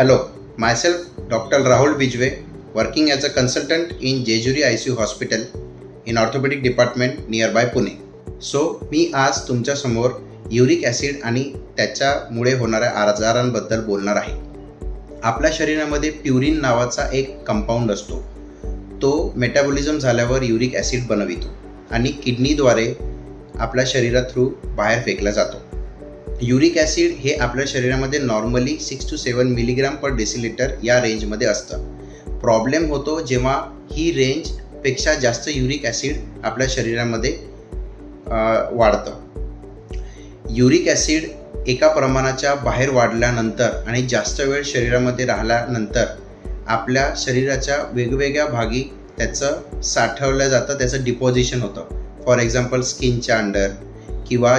Hello, myself Dr. Rahul Bijwe, working as a consultant in Jejuri ICU Hospital in orthopedic department nearby Pune. मी आज तुमच्यासमोर uric acid आणि त्याच्यामुळे होणाऱ्या आजारांबद्दल बोलणार आहे. आपल्या शरीरामध्ये प्युरिन नावाचा एक कंपाऊंड असतो. तो मेटाबॉलिझम झाल्यावर युरिक ॲसिड बनवितो आणि किडनीद्वारे आपल्या शरीरा थ्रू बाहेर फेकला जातो. युरिक ॲसिड हे आपल्या शरीरामध्ये normally 6 to 7 milligram per decilitre या रेंजमध्ये असतं. प्रॉब्लेम होतो जेव्हा ही रेंजपेक्षा जास्त युरिक ॲसिड आपल्या शरीरामध्ये वाढतं. युरिक ॲसिड एका प्रमाणाच्या बाहेर वाढल्यानंतर आणि जास्त वेळ शरीरामध्ये राहिल्यानंतर आपल्या शरीराच्या वेगवेगळ्या भागी त्याचं साठवलं जातं, त्याचं डिपॉझिशन होतं. फॉर एक्झाम्पल स्किनच्या अंडर किंवा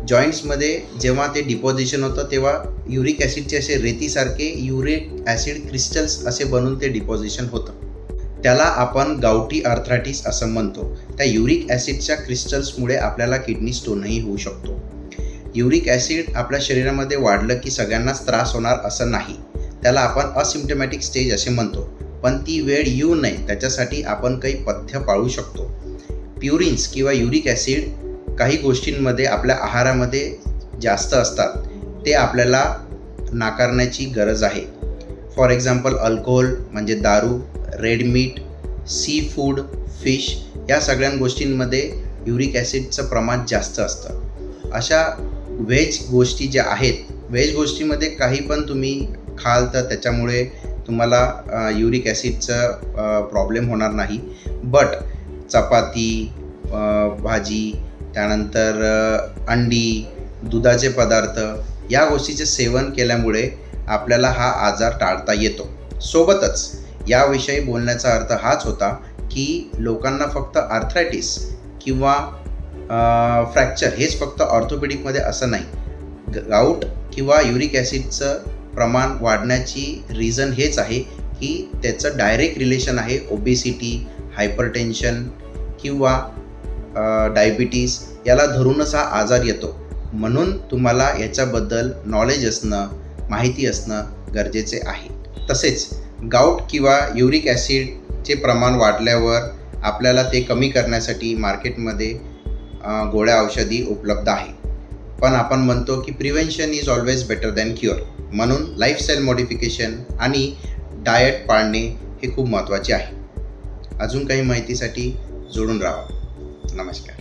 जॉईंट्समध्ये जेव्हा ते डिपॉझिशन होतं तेव्हा युरिक ॲसिडचे असे रेतीसारखे युरिक ॲसिड क्रिस्टल्स असे बनून ते डिपॉझिशन होतं. त्याला आपण गावठी आर्थरायटिस असं म्हणतो. त्या युरिक ॲसिडच्या क्रिस्टल्समुळे आपल्याला किडनी स्टोनही होऊ शकतो. युरिक ॲसिड आपल्या शरीरामध्ये वाढलं की सगळ्यांनाच त्रास होणार असं नाही. त्याला आपण असिम्प्टमॅटिक स्टेज असे म्हणतो. पण ती वेळ येऊ नये त्याच्यासाठी आपण काही पथ्य पाळू शकतो. प्युरिन्स किंवा युरिक ॲसिड काही गोष्टींमध्ये आपल्या आहारामध्ये जास्त असतात, ते आपल्याला नाकारण्याची गरज आहे. फॉर एक्झाम्पल अल्कोहोल म्हणजे दारू, red meat, seafood, fish या सगळ्या गोष्टींमध्ये युरिक ॲसिडचं प्रमाण जास्त असतं. अशा व्हेज गोष्टी ज्या आहेत, व्हेज गोष्टीमध्ये काही पण तुम्ही खाल तर त्याच्यामुळे तुम्हाला युरिक ॲसिडचं प्रॉब्लेम होणार नाही. बट चपाती, भाजी, त्यानंतर अंडी, दुधाचे पदार्थ या गोष्टीचे सेवन केल्यामुळे आपल्याला हा आजार टाळता येतो. सोबतच याविषयी बोलण्याचा अर्थ हाच होता की लोकांना फक्त आर्थरायटिस किंवा फ्रॅक्चर हेच फक्त ऑर्थोपेडिकमध्ये असं नाही. गाऊट किंवा युरिक ॲसिडचं प्रमाण वाढण्याची रिझन हेच आहे की त्याचं डायरेक्ट रिलेशन आहे ओबेसिटी, हायपरटेन्शन किंवा डायबिटीस याला धरूनच हा आजार येतो. म्हणून तुम्हाला याच्याबद्दल नॉलेज असणं, माहिती असणं गरजेचे आहे. तसेच गाऊट किंवा युरिक ॲसिडचे प्रमाण वाढल्यावर आपल्याला ते कमी करण्यासाठी मार्केटमध्ये गोळ्या औषधी उपलब्ध आहे. पण आपण म्हणतो की prevention is always better than cure. म्हणून लाईफस्टाईल मॉडिफिकेशन आणि डाएट पाळणे हे खूप महत्त्वाचे आहे. अजून काही माहितीसाठी जोडून राहा. नमस्कार.